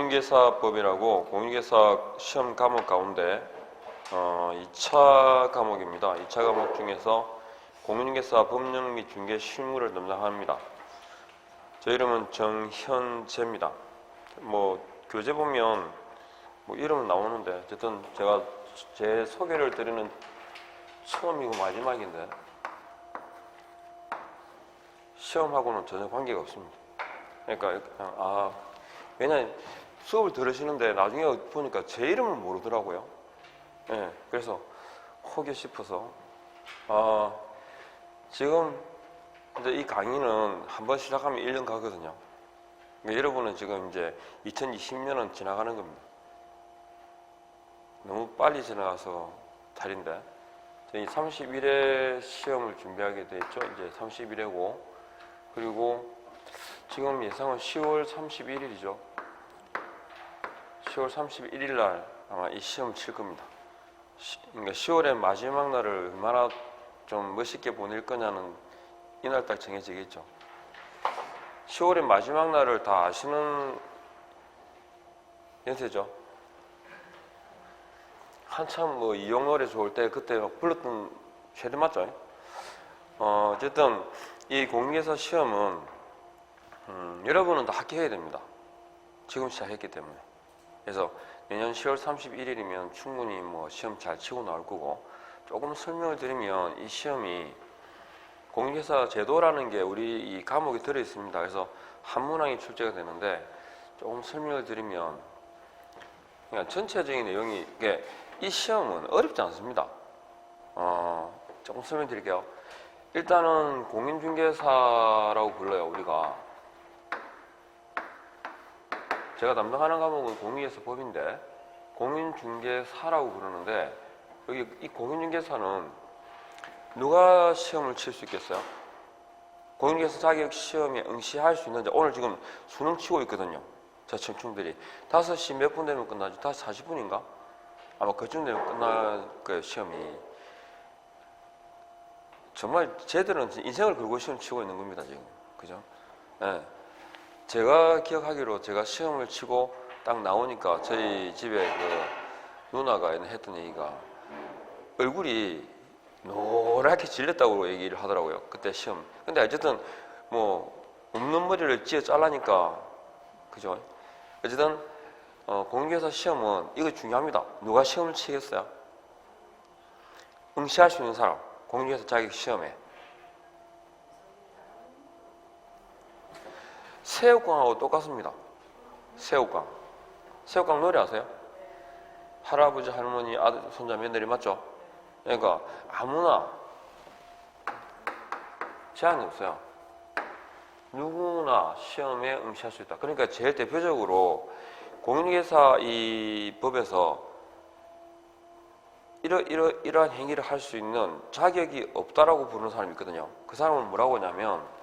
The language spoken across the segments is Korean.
공인중개사법이라고 공인중개사 시험 과목 가운데 2차 과목입니다. 2차 과목 중에서 공인중개사 법령 및 중개 실무를 담당합니다. 제 이름은 정현재입니다. 교재 보면 이름은 나오는데 어쨌든 제가 제 소개를 드리는 처음이고 마지막인데 시험하고는 전혀 관계가 없습니다. 그러니까 그냥 왜냐면 수업을 들으시는데 나중에 보니까 제 이름을 모르더라고요. 예, 그래서 혹여 싶어서 지금 이제 이 강의는 한번 시작하면 1년 가거든요. 그러니까 여러분은 지금 이제 2020년은 지나가는 겁니다. 너무 빨리 지나가서 탈인데 저희 31회 시험을 준비하게 됐죠. 이제 31회고 그리고 지금 예상은 10월 31일이죠. 10월 31일 날 아마 이 시험 칠 겁니다. 그러니까 10월의 마지막 날을 얼마나 좀 멋있게 보낼 거냐는 이날 딱 정해지겠죠. 10월의 마지막 날을 다 아시는 연세죠. 한참 이용 노래 좋을 때 그때 막 불렀던 세대 맞죠? 어쨌든 이 공인중개사 시험은 여러분은 다 합격해야 됩니다. 지금 시작했기 때문에. 그래서 내년 10월 31일이면 충분히 시험 잘 치고 나올 거고, 조금 설명을 드리면 이 시험이 공인중개사 제도라는 게 우리 이 과목에 들어 있습니다. 그래서 한 문항이 출제가 되는데 조금 설명을 드리면 그냥 전체적인 내용이 이 시험은 어렵지 않습니다. 조금 설명드릴게요. 일단은 공인중개사라고 불러요. 우리가 제가 담당하는 과목은 공인중개사법인데 공인중개사라고 부르는데 여기 이 공인중개사는 누가 시험을 칠 수 있겠어요? 공인중개사 자격 시험에 응시할 수 있는데 오늘 지금 수능 치고 있거든요. 저 청춘들이 5시 몇 분 되면 끝나죠? 5시 40분인가? 아마 그쯤 되면 끝날 거예요. 시험이 정말 쟤들은 인생을 걸고 시험 치고 있는 겁니다. 지금 그죠? 네. 제가 기억하기로 제가 시험을 치고 딱 나오니까 저희 집에 그 누나가 했던 얘기가 얼굴이 노랗게 질렸다고 얘기를 하더라고요. 그때 시험. 근데 어쨌든 없는 머리를 찌어 잘라니까 그죠? 어쨌든 공인중개사 시험은 이거 중요합니다. 누가 시험을 치겠어요? 응시할 수 있는 사람. 공인중개사 자격 시험에. 새우깡하고 똑같습니다. 새우깡. 새우깡 노래 아세요? 할아버지, 할머니, 아들, 손자, 며느리 맞죠? 그러니까 아무나 제한이 없어요. 누구나 시험에 응시할 수 있다. 그러니까 제일 대표적으로 공인중개사 이 법에서 이러한 행위를 할 수 있는 자격이 없다라고 부르는 사람이 있거든요. 그 사람은 뭐라고 하냐면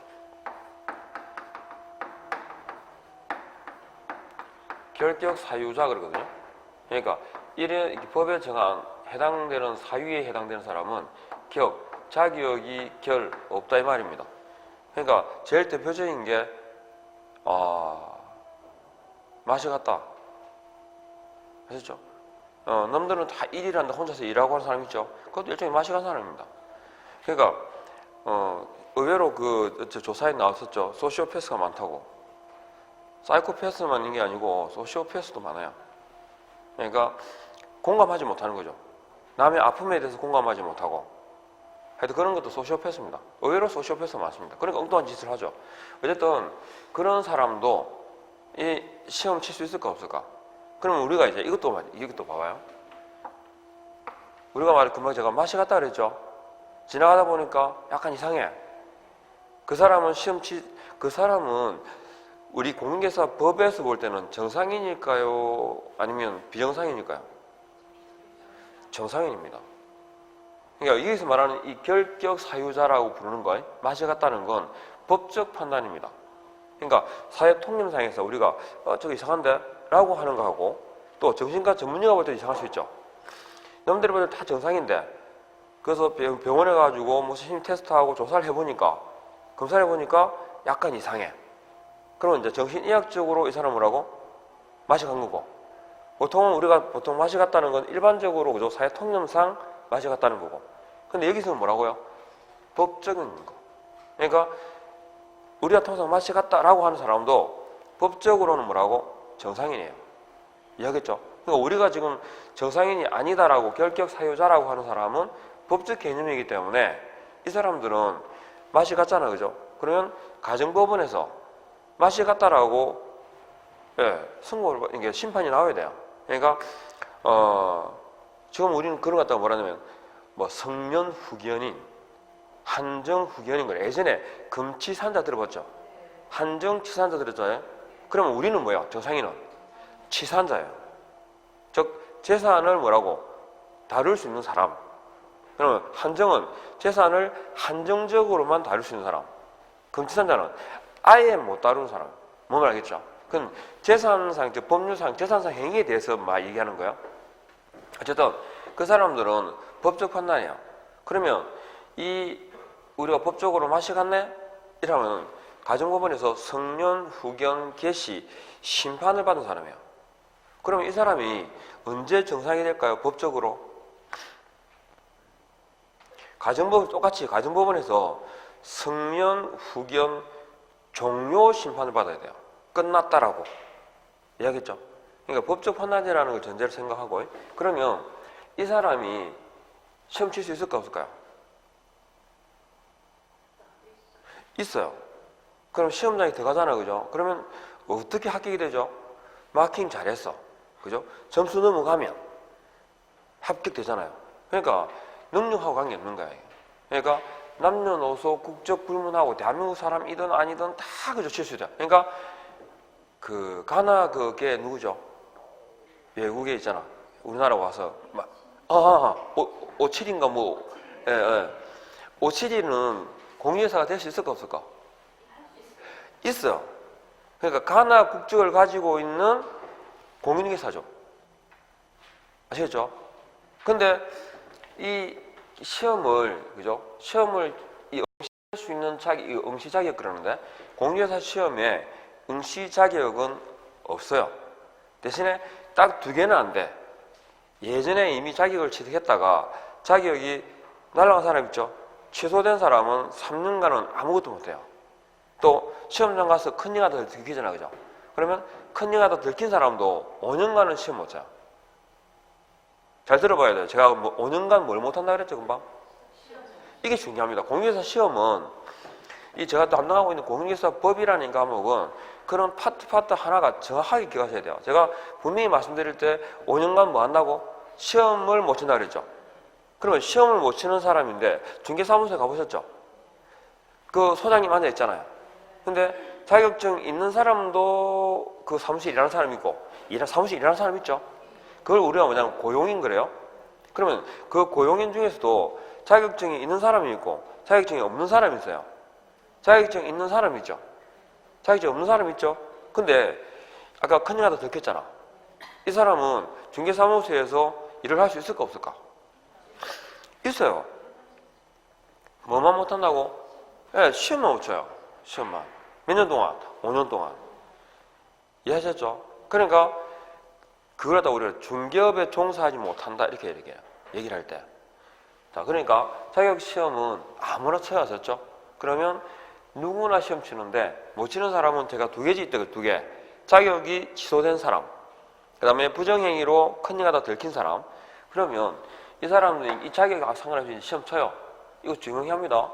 결격 사유자 그러거든요. 그러니까 이런 법에 정한 해당되는 사유에 해당되는 사람은 자격이 없다 이 말입니다. 그러니까 제일 대표적인 게 맛이 같다. 아셨죠? 남들은 다 일이란다 혼자서 일하고 하는 사람 있죠. 그것도 일종의 맛이 간 사람입니다. 그러니까 의외로 조사에 나왔었죠. 소시오패스가 많다고. 사이코패스만 있는 게 아니고 소시오패스도 많아요. 그러니까 공감하지 못하는 거죠. 남의 아픔에 대해서 공감하지 못하고 하여튼 그런 것도 소시오패스입니다. 의외로 소시오패스가 많습니다. 그러니까 엉뚱한 짓을 하죠. 어쨌든 그런 사람도 이 시험 칠 수 있을까 없을까? 그러면 우리가 이제 이것도 봐봐요. 우리가 금방 제가 맛이 같다 그랬죠. 지나가다 보니까 약간 이상해. 그 사람은 우리 공인중개사 법에서 볼 때는 정상인일까요? 아니면 비정상인일까요? 정상인입니다. 그러니까 여기서 말하는 이 결격 사유자라고 부르는 거, 맛이 같다는 건 법적 판단입니다. 그러니까 사회 통념상에서 우리가 저거 이상한데? 라고 하는 거하고 또 정신과 전문의가 볼 때 이상할 수 있죠. 남들이 볼 때 다 정상인데 그래서 병원에 가지고 심리 테스트하고 조사를 해보니까 검사를 해보니까 약간 이상해. 그러면 이제 정신의학적으로 이 사람 뭐라고? 맛이 간 거고, 보통 우리가 맛이 갔다는 건 일반적으로 그죠? 사회 통념상 맛이 갔다는 거고. 근데 여기서는 뭐라고요? 법적인 거. 그러니까 우리가 통상 맛이 갔다라고 하는 사람도 법적으로는 뭐라고? 정상인이에요. 이해하겠죠? 그러니까 우리가 지금 정상인이 아니다라고 결격 사유자라고 하는 사람은 법적 개념이기 때문에 이 사람들은 맛이 갔잖아, 그죠? 그러면 가정법원에서 맛이 갔다라고 선고를 이게 심판이 나와야 돼요. 그러니까 지금 우리는 그런 것 같다고 뭐라냐면 뭐 성년 후견인, 한정 후견인 거예요. 예전에 금치산자 들어봤죠? 한정 치산자 들었잖아요. 그러면 우리는 뭐야? 정상인은 치산자예요. 즉 재산을 뭐라고? 다룰 수 있는 사람. 그러면 한정은 재산을 한정적으로만 다룰 수 있는 사람. 금치산자는 아예 못 다루는 사람. 뭔 알겠죠? 그건 재산상, 즉 법률상, 재산상 행위에 대해서 막 얘기하는 거예요. 어쨌든 그 사람들은 법적 판단이야. 그러면 우리가 법적으로 맛이 갔네? 이러면 가정법원에서 성년 후견 개시 심판을 받은 사람이에요. 그러면 이 사람이 언제 정상이 될까요? 법적으로? 똑같이 가정법원에서 성년 후견 종료 심판을 받아야 돼요. 끝났다라고 이야기했죠. 그러니까 법적 판단이라는 걸 전제로 생각하고, 그러면 이 사람이 시험 칠 수 있을까 없을까요? 있어요. 그럼 시험장에 들어가잖아, 그죠? 그러면 어떻게 합격이 되죠? 마킹 잘했어, 그죠? 점수 넘어가면 합격되잖아요. 그러니까 능력하고 관계없는 거야. 그러니까 남녀노소 국적 불문하고 대한민국 사람이든 아니든 다 그죠, 칠 수 있다. 그러니까 그 가나 그게 누구죠? 외국에 있잖아. 우리나라 와서 막 57인가 뭐 57이는 공유회사가 될 수 있을까 없을까? 있어요. 그러니까 가나 국적을 가지고 있는 공인회사죠. 아시겠죠? 근데 이 시험을 그죠? 시험을 이 응시할 수 있는 이 응시 자격 그러는데 공인회사 시험에 응시 자격은 없어요. 대신에 딱 2개는 안 돼. 예전에 이미 자격을 취득했다가 자격이 날아간 사람 있죠? 취소된 사람은 3년간은 아무것도 못해요. 또 시험장 가서 큰일하다 들키잖아, 그죠? 그러면 큰일하다 들킨 사람도 5년간은 시험 못 쳐요. 잘 들어봐야 돼요. 제가 뭐 5년간 뭘 못한다 그랬죠, 금방? 이게 중요합니다. 공인회사 시험은 제가 담당하고 있는 공인회사 법이라는 과목은 그런 파트 하나가 정확하게 기억하셔야 돼요. 제가 분명히 말씀드릴 때 5년간 뭐 한다고? 시험을 못 친다 그랬죠. 그러면 시험을 못 치는 사람인데 중개사무소에 가보셨죠? 그 소장님 앉아 있잖아요. 근데 자격증 있는 사람도 그 사무실에 일하는 사람 있고 사무실에 일하는 사람 있죠. 그걸 우리가 뭐냐면 고용인 그래요. 그러면 그 고용인 중에서도 자격증이 있는 사람이 있고 자격증이 없는 사람이 있어요. 자격증 있는 사람이 있죠. 자격증 없는 사람이 있죠. 근데 아까 큰일 하다 들켰잖아. 이 사람은 중개사무소에서 일을 할 수 있을까 없을까? 있어요. 뭐만 못한다고? 시험만 못 쳐요. 시험만. 몇 년 동안? 5년 동안. 이해하셨죠? 그러니까 그걸 갖다 우리가 중개업에 종사하지 못한다 이렇게 얘기를 할 때. 자, 그러니까 자격시험은 아무나 쳐야 하셨죠? 그러면 누구나 시험 치는데 못 치는 사람은 제가 2개지 있대요. 2개. 자격이 취소된 사람, 그 다음에 부정행위로 큰일하다 들킨 사람. 그러면 이 사람들이 이 자격과 상관없이 시험 쳐요. 이거 중요합니다.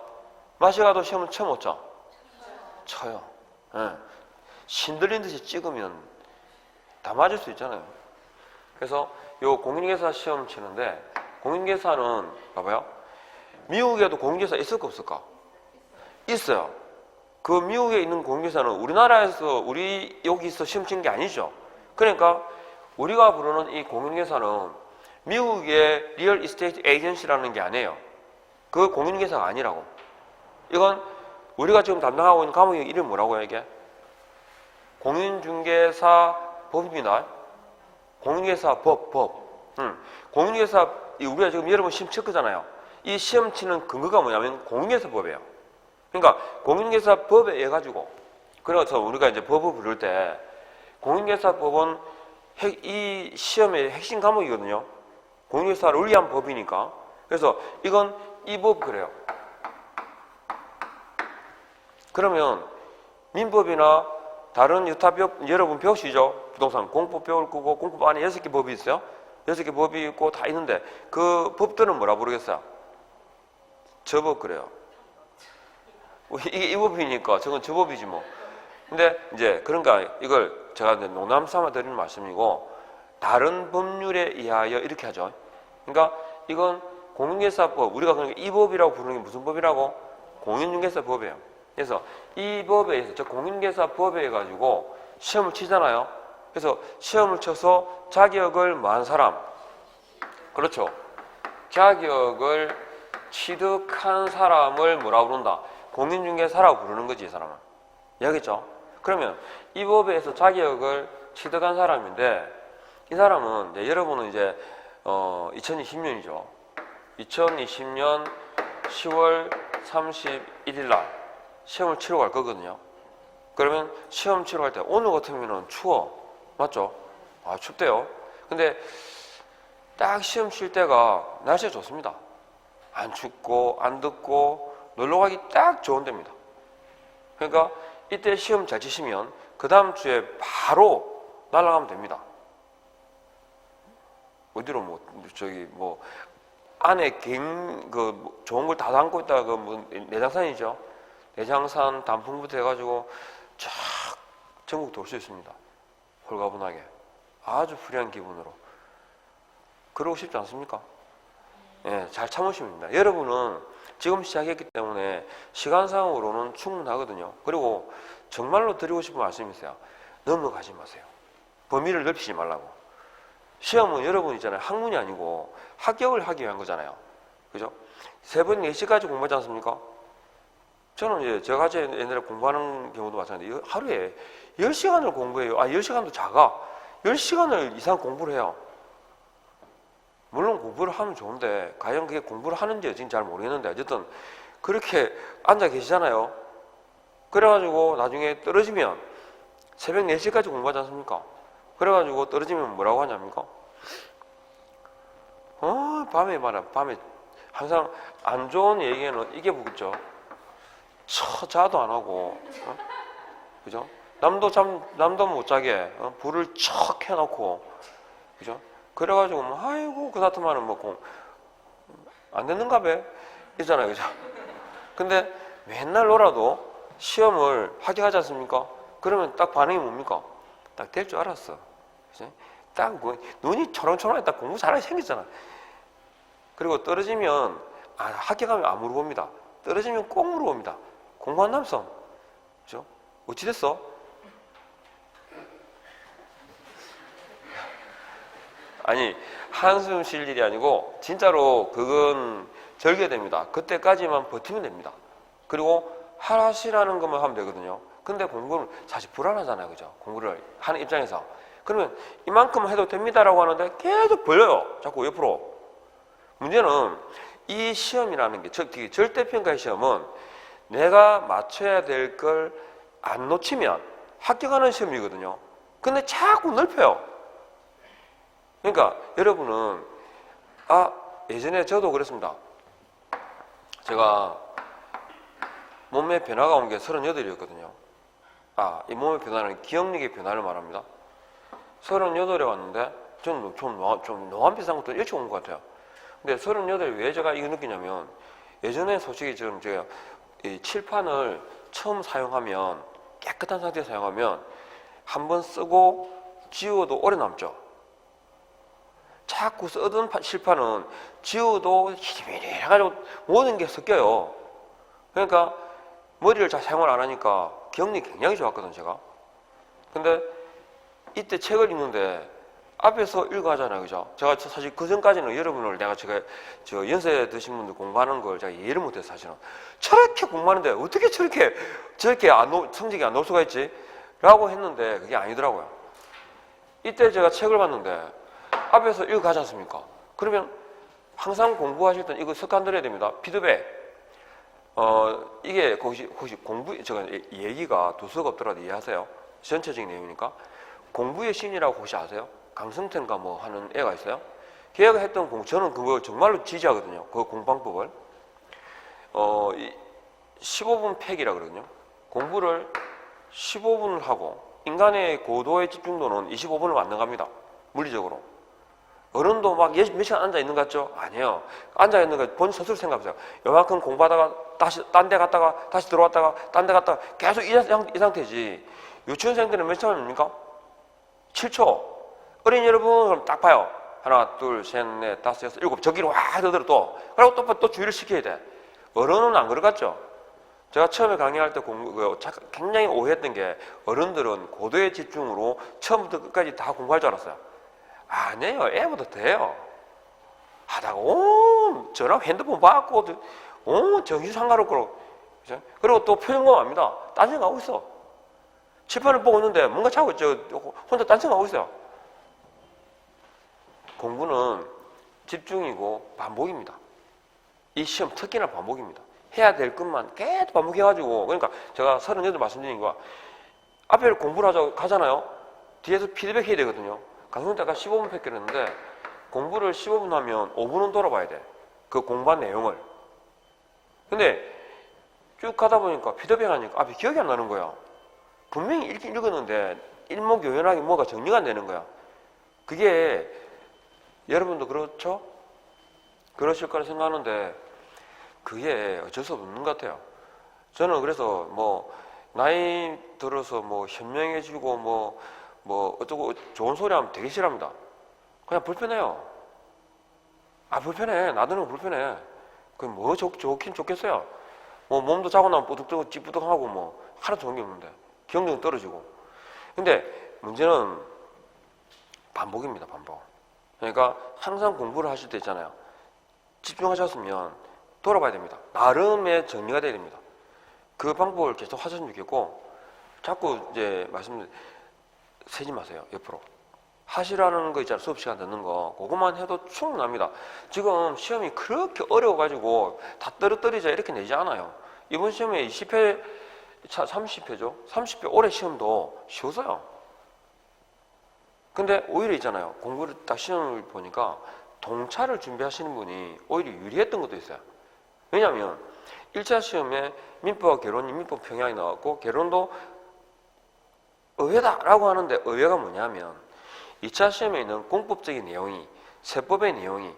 맛이 가도 시험은 처음 못 쳐. 쳐요. 신들린 듯이 찍으면 다 맞을 수 있잖아요. 그래서 요 공인회사 시험 치는데 공인회사는 봐봐요. 미국에도 공인회사 있을까 없을까? 있어요. 그 미국에 있는 공인회사는 우리나라에서 우리 여기서 시험 친 게 아니죠. 그러니까 우리가 부르는 이 공인회사는 미국의 리얼 이스테이트 에이전시라는 게 아니에요. 그 공인회사가 아니라고. 이건 우리가 지금 담당하고 있는 과목의 이름 뭐라고요, 이게? 공인중개사 법입니다. 공인회사 법. 공인회사, 우리가 지금 여러분 시험 칠 거잖아요. 이 시험 치는 근거가 뭐냐면 공인회사 법이에요. 그러니까 공인회사 법에 의해 가지고, 그래서 우리가 이제 법을 부를 때 공인회사 법은 이 시험의 핵심 과목이거든요. 공인중개사를 의뢰한 법이니까. 그래서 이건 이 법 그래요. 그러면 민법이나 다른 유타법 여러분 배우시죠? 부동산 공법 배울 거고 공법 안에 6개 법이 있어요. 6개 법이 있고 다 있는데 그 법들은 뭐라 부르겠어요? 저 법 그래요. 이게 이 법이니까 저건 저 법이지 뭐. 근데 이제 그러니까 이걸 제가 농담 삼아 드리는 말씀이고 다른 법률에 의하여 이렇게 하죠. 그러니까 이건 공인중개사법, 우리가 그러니까 이 법이라고 부르는 게 무슨 법이라고? 공인중개사법이에요. 그래서 이 법에 의해서 저 공인중개사법에 가지고 시험을 치잖아요. 그래서 시험을 쳐서 자격을 뭐한 사람, 그렇죠. 자격을 취득한 사람을 뭐라고 부른다? 공인중개사라고 부르는 거지, 이 사람은. 이해하겠죠? 그러면 이 법에 의해서 자격을 취득한 사람인데 이 사람은 이제 여러분은 이제 2020년이죠. 2020년 10월 31일 날 시험을 치러 갈 거거든요. 그러면 시험 치러 갈 때 오늘 같으면 추워. 맞죠? 아, 춥대요. 근데 딱 시험 칠 때가 날씨가 좋습니다. 안 춥고 안 덥고 놀러 가기 딱 좋은 때입니다. 그러니까 이때 시험 잘 치시면 그 다음 주에 바로 날아가면 됩니다. 어디로 안에 좋은 걸 다 담고 있다가 내장산이죠. 내장산 단풍부터 해가지고 쫙 전국 돌 수 있습니다. 홀가분하게 아주 프리한 기분으로. 그러고 싶지 않습니까? 예, 잘 참으시면 됩니다. 여러분은 지금 시작했기 때문에 시간상으로는 충분하거든요. 그리고 정말로 드리고 싶은 말씀이 있어요. 넘어가지 마세요. 범위를 넓히지 말라고. 시험은 여러분 있잖아요. 학문이 아니고 합격을 하기 위한 거잖아요. 그죠? 새벽 4시까지 공부하지 않습니까? 저는 이제 제가 옛날에 공부하는 경우도 마찬가지예요. 하루에 10시간을 공부해요. 10시간도 작아. 10시간을 이상 공부를 해요. 물론 공부를 하면 좋은데 과연 그게 공부를 하는지 지금 잘 모르겠는데 어쨌든 그렇게 앉아 계시잖아요. 그래가지고 나중에 떨어지면 새벽 4시까지 공부하지 않습니까? 그래가지고 떨어지면 뭐라고 하냐입니까? 밤에 항상 안 좋은 얘기에는 이게 붙죠. 자도 안 하고, 그죠? 남도 못 자게 불을 척 해놓고, 그죠? 그래가지고 아이고 그 같으면은 안 됐는가 봐 있잖아요, 그죠? 근데 맨날 놀아도 시험을 합격하지 않습니까? 그러면 딱 반응이 뭡니까? 딱 될 줄 알았어. 그죠? 딱 눈이 초롱초롱해 딱 공부 잘하게 생겼잖아. 그리고 떨어지면 합격하면 안 물어봅니다. 떨어지면 꼭 물어봅니다. 공부한 남성, 그죠? 어찌 됐어? 아니 한숨 쉴 일이 아니고 진짜로 그건 절개됩니다. 그때까지만 버티면 됩니다. 그리고 하시라는 것만 하면 되거든요. 근데 공부는 사실 불안하잖아요, 그죠? 공부를 하는 입장에서. 그러면 이만큼 해도 됩니다라고 하는데 계속 벌려요. 자꾸 옆으로. 문제는 이 시험이라는 게 특히 절대평가의 시험은 내가 맞춰야 될 걸 안 놓치면 합격하는 시험이거든요. 근데 자꾸 넓혀요. 그러니까 여러분은 예전에 저도 그랬습니다. 제가 몸에 변화가 온 게 38이었거든요. 이 몸의 변화는 기억력의 변화를 말합니다. 38에 왔는데 좀 노안 비슷한 것도 일찍 온 것 같아요. 근데 38에 왜 제가 이거 느끼냐면 예전에 솔직히 제가 이 칠판을 처음 사용하면 깨끗한 상태에서 사용하면 한번 쓰고 지워도 오래 남죠. 자꾸 쓰던 칠판은 지워도 희미해가지고 모든 게 섞여요. 그러니까 머리를 잘 사용을 안 하니까 기억력이 굉장히 좋았거든 제가. 근데 이때 책을 읽는데 앞에서 읽어하잖아요, 그죠? 제가 사실 그 전까지는 여러분을 제가 연세 드신 분들 공부하는 걸 제가 이해를 못해서 사실은 저렇게 공부하는데 어떻게 저렇게 성적이 안 나올 수가 있지? 라고 했는데 그게 아니더라고요. 이때 제가 책을 봤는데 앞에서 읽어가지 않습니까? 그러면 항상 공부하실 때 이거 습관 들여야 됩니다. 피드백. 이게 혹시 제가 얘기가 두 수가 없더라도 이해하세요? 전체적인 내용이니까. 공부의 신이라고 혹시 아세요? 강성태인가 뭐 하는 애가 있어요. 걔가 했던 저는 그거 정말로 지지하거든요. 그 공부방법을. 15분 팩이라 그러거든요. 공부를 15분을 하고 인간의 고도의 집중도는 25분을 안 나갑니다. 물리적으로. 어른도 막 몇 시간 앉아 있는 것 같죠? 아니에요. 앉아 있는 거 본 스스로 생각해보세요. 요만큼 공부하다가 다시 딴 데 갔다가 다시 들어왔다가 딴 데 갔다가 계속 이 상태지. 유치원생들은 몇 시간입니까? 7초. 어린이 여러분 그럼 딱 봐요. 하나, 둘, 셋, 넷, 다섯, 여섯, 일곱. 저기로 와 들어 또. 그리고 또 주의를 시켜야 돼. 어른은 안 그러겠죠? 제가 처음에 강의할 때 굉장히 오해했던 게 어른들은 고도의 집중으로 처음부터 끝까지 다 공부할 줄 알았어요. 아니에요. 애보다 돼요. 하다가 저랑 핸드폰 받고 정신 상가롭고 그리고 또 표정공합니다. 딴 생각하고 있어. 칠판을 보고 있는데 뭔가 자고 있죠. 혼자 딴 생각하고 있어요. 공부는 집중이고 반복입니다. 이 시험 특히나 반복입니다. 해야 될 것만 계속 반복해가지고 그러니까 제가 38 말씀드린 거 앞에 공부를 하자고 가잖아요. 뒤에서 피드백 해야 되거든요. 강성태가 15분 팩기를 했는데 공부를 15분 하면 5분은 돌아봐야 돼. 그 공부한 내용을. 근데 쭉 가다 보니까 피드백 하니까 앞에 기억이 안 나는 거야. 분명히 읽긴 읽었는데 일목요연하게 뭐가 정리가 안 되는 거야. 그게 여러분도 그렇죠? 그러실 거라 생각하는데 그게 어쩔 수 없는 것 같아요. 저는 그래서 뭐 나이 들어서 뭐 현명해지고 뭐 어쩌고 좋은 소리 하면 되게 싫어합니다. 그냥 불편해요. 불편해. 나들은 불편해. 그럼 뭐 좋긴 좋겠어요. 뭐 몸도 자고 나면 뽀득뽀득 찌뿌득하고 뭐 하나 좋은 게 없는데 기억력은 떨어지고. 근데 문제는 반복입니다. 반복. 그러니까 항상 공부를 하실 때 있잖아요. 집중하셨으면 돌아봐야 됩니다. 나름의 정리가 돼야 됩니다. 그 방법을 계속 하셨으면 좋겠고 자꾸 이제 세지 마세요. 옆으로. 하시라는 거 있잖아요. 수업 시간 듣는 거. 그것만 해도 충분합니다. 지금 시험이 그렇게 어려워가지고 다 떨어뜨리자 이렇게 내지 않아요. 이번 시험에 20회, 30회죠. 30회 올해 시험도 쉬웠어요. 근데 오히려 있잖아요. 공부를 딱 시험을 보니까 동차를 준비하시는 분이 오히려 유리했던 것도 있어요. 왜냐하면 1차 시험에 민법과 개론이 민법 평양이 나왔고 개론도 의외다라고 하는데 의외가 뭐냐면 2차 시험에 있는 공법적인 내용이 세법의 내용이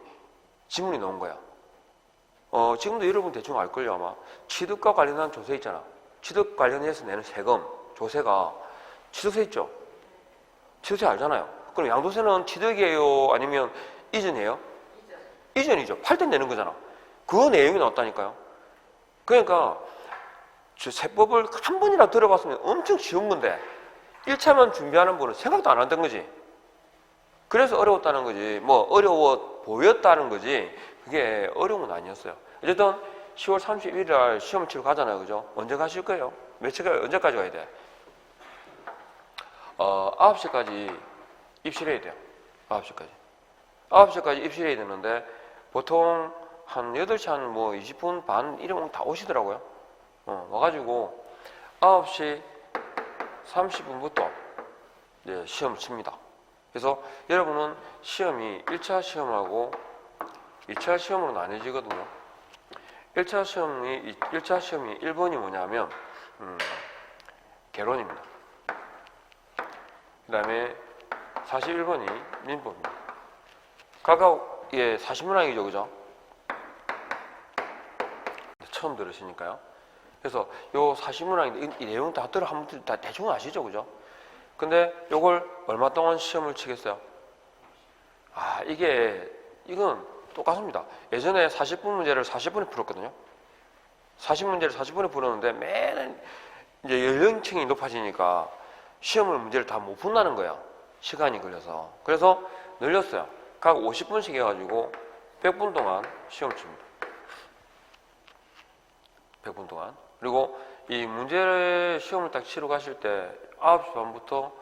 지문이 나온 거야. 지금도 여러분 대충 알걸요 아마. 취득과 관련한 조세 있잖아. 취득 관련해서 내는 세금, 조세가 취득세 있죠. 취득세 알잖아요. 그럼 양도세는 취득이에요? 아니면 이전이에요? 이전이죠. 팔 때 내는 거잖아. 그 내용이 나왔다니까요. 그러니까 세법을 한 번이라도 들어봤으면 엄청 쉬운 건데 1차만 준비하는 분은 생각도 안 한다는 거지. 그래서 어려웠다는 거지. 뭐 어려워 보였다는 거지. 그게 어려운 건 아니었어요. 어쨌든 10월 31일 날 시험을 치러 가잖아요. 그죠? 언제 가실 거예요? 언제까지 가야 돼? 9시까지 입실해야 돼요. 9시까지. 9시까지 입실해야 되는데 보통 한 8시 한 뭐 20분 반 이러면 다 오시더라고요. 와가지고 9시 30분부터 이제 시험을 칩니다. 그래서 여러분은 시험이 1차 시험하고 2차 시험으로 나뉘어지거든요. 1차 시험이 1번이 뭐냐면 개론입니다. 그 다음에 41번이 민법입니다. 각각 40문항이죠. 그죠? 처음 들으시니까요. 그래서 요 40문항인데 이 내용 다 한번 다 대충 아시죠? 그죠? 근데 요걸 얼마 동안 시험을 치겠어요? 이건 똑같습니다. 예전에 40분 문제를 40분에 풀었거든요. 40문제를 40분에 풀었는데 매일 이제 연령층이 높아지니까 시험을 문제를 다 못 푼다는 거예요. 시간이 걸려서. 그래서 늘렸어요. 각 50분씩 해가지고 100분 동안 시험 칩니다. 100분 동안. 그리고 이 문제 시험을 딱 치러 가실 때 9시 반부터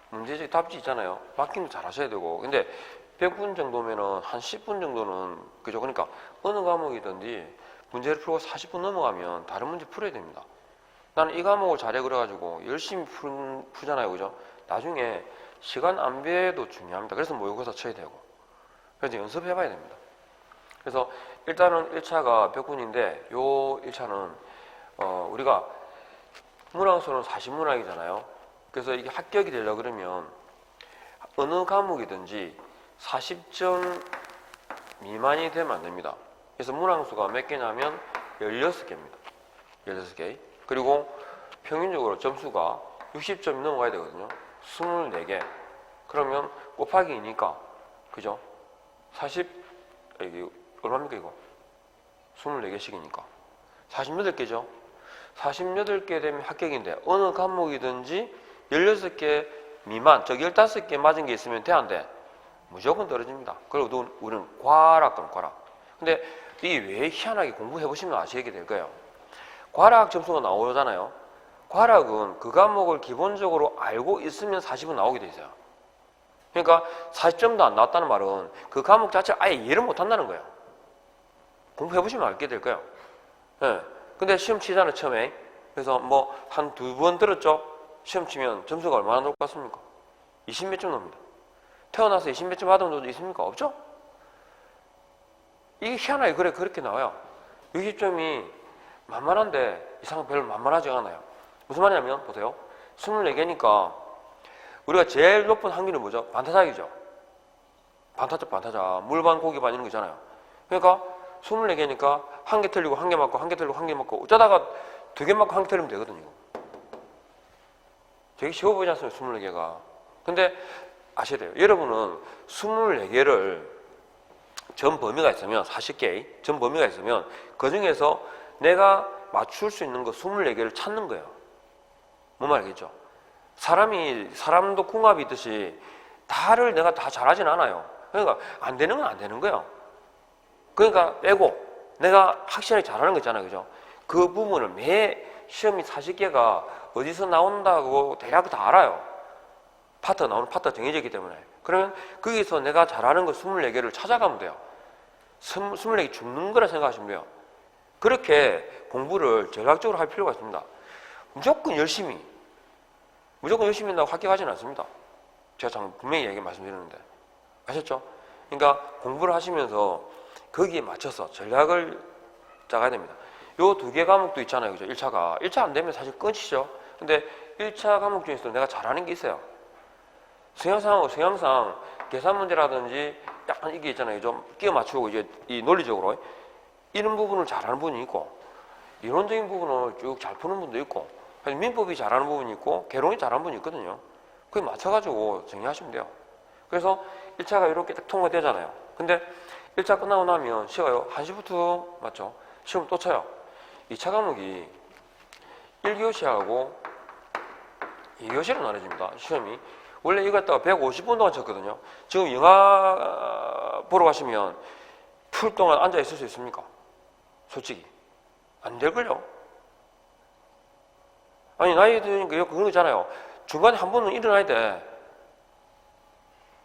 문제집 답지 있잖아요. 바뀌는 잘 하셔야 되고. 근데 100분 정도면은 한 10분 정도는 그죠? 그러니까 어느 과목이든지 문제를 풀고 40분 넘어가면 다른 문제 풀어야 됩니다. 나는 이 과목을 잘해 그래가지고 열심히 풀잖아요. 그죠? 나중에 시간 안배도 중요합니다. 그래서 모의고사 쳐야 되고, 그래서 연습해 봐야 됩니다. 그래서 일단은 1차가 벽분인데, 요 1차는 우리가 문항수는 40문항이잖아요. 그래서 이게 합격이 되려고 그러면 어느 과목이든지 40점 미만이 되면 안 됩니다. 그래서 문항수가 몇 개냐면 16개입니다. 16개. 그리고 평균적으로 점수가 60점이 넘어가야 되거든요. 24개. 그러면 곱하기 2니까, 그죠? 이게 얼마입니까, 이거? 24개씩이니까. 48개죠? 48개 되면 합격인데, 어느 과목이든지 16개 미만, 15개 맞은 게 있으면 돼, 안 돼? 무조건 떨어집니다. 그리고 우리는 과락. 근데 이게 왜 희한하게 공부해보시면 아시게 될 거예요. 과락 점수가 나오잖아요. 과락은 그 과목을 기본적으로 알고 있으면 40은 나오게 돼 있어요. 그러니까 40점도 안 나왔다는 말은 그 과목 자체를 아예 이해를 못 한다는 거예요. 공부해보시면 알게 될 거예요. 네. 근데 시험 치잖아요, 처음에. 그래서 뭐 한 2번 들었죠? 시험 치면 점수가 얼마나 나올 것 같습니까? 20몇 점 나옵니다. 태어나서 20몇 점 받은 분도 있습니까? 없죠? 이게 희한하게 그렇게 나와요. 60점이 만만한데 이상은 별로 만만하지 않아요. 무슨 말이냐면 보세요. 24개니까 우리가 제일 높은 확률은 뭐죠? 반타작이죠. 반타작. 물반 고기반 이런 거 있잖아요. 그러니까 24개니까 한 개 틀리고 한 개 맞고 한 개 틀리고 한 개 맞고 어쩌다가 2개 맞고 한 개 틀리면 되거든요. 되게 쉬워 보이지 않습니까? 24개가. 근데 아셔야 돼요. 여러분은 24개를 전 범위가 있으면 40개의 전 범위가 있으면 그 중에서 내가 맞출 수 있는 거 24개를 찾는 거예요. 뭔 말이겠죠? 사람도 궁합이 있듯이 다를 내가 다 잘하진 않아요. 그러니까 안 되는 건 안 되는 거예요. 그러니까 빼고 내가 확실하게 잘하는 거 있잖아요. 그죠? 그 부분을 매 시험이 40개가 어디서 나온다고 대략 다 알아요. 나오는 파트가 정해져 있기 때문에. 그러면 거기서 내가 잘하는 거 24개를 찾아가면 돼요. 24개 죽는 거라 생각하시면 돼요. 그렇게 공부를 전략적으로 할 필요가 있습니다. 무조건 열심히 한다고 합격하지는 않습니다. 제가 분명히 말씀드리는데. 아셨죠? 그러니까 공부를 하시면서 거기에 맞춰서 전략을 짜가야 됩니다. 요 2개 과목도 있잖아요. 그죠? 1차 안 되면 사실 끝이죠. 근데 1차 과목 중에서 내가 잘하는 게 있어요. 성향상 계산 문제라든지 약간 이게 있잖아요. 좀 끼워 맞추고 이제 이 논리적으로 이런 부분을 잘하는 분이 있고 이론적인 부분을 쭉 잘 푸는 분도 있고 민법이 잘하는 부분이 있고 개론이 잘하는 분이 있거든요. 그게 맞춰가지고 정리하시면 돼요. 그래서 1차가 이렇게 딱 통과되잖아요. 근데 1차 끝나고 나면 시가요 1시부터 맞죠? 시험 또 쳐요. 2차 과목이 1교시하고 2교시로 나눠집니다. 시험이. 원래 이거 갖다가 150분 동안 쳤거든요. 지금 영화 보러 가시면 풀 동안 앉아 있을 수 있습니까? 솔직히. 안 될걸요? 아니, 나이 드니까 그런 거 있잖아요. 중간에 한 번은 일어나야 돼.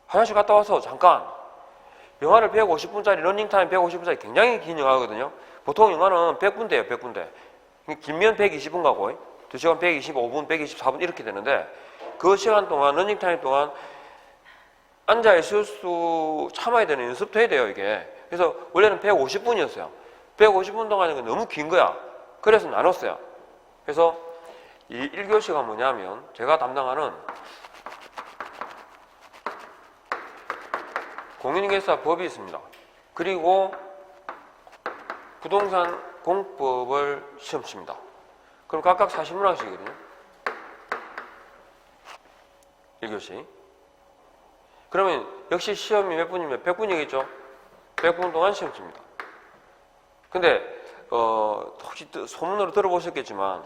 화장실 갔다 와서 잠깐. 영화를 150분짜리, 러닝타임 150분짜리 굉장히 긴 영화거든요. 보통 영화는 100분대예요, 100분대. 길면 120분 가고, 2시간 125분, 124분 이렇게 되는데, 그 시간 동안, 러닝타임 동안 앉아있을 수 참아야 되는 연습도 해야 돼요, 이게. 그래서 원래는 150분이었어요. 150분 동안은 너무 긴 거야. 그래서 나눴어요. 그래서 이 1교시가 뭐냐면, 제가 담당하는 공인중개사 법이 있습니다. 그리고 부동산 공법을 시험 칩니다. 그럼 각각 40문항씩이거든요. 1교시. 그러면 역시 시험이 몇 분이면 100분이겠죠? 100분 동안 시험 칩니다. 근데 혹시 소문으로 들어보셨겠지만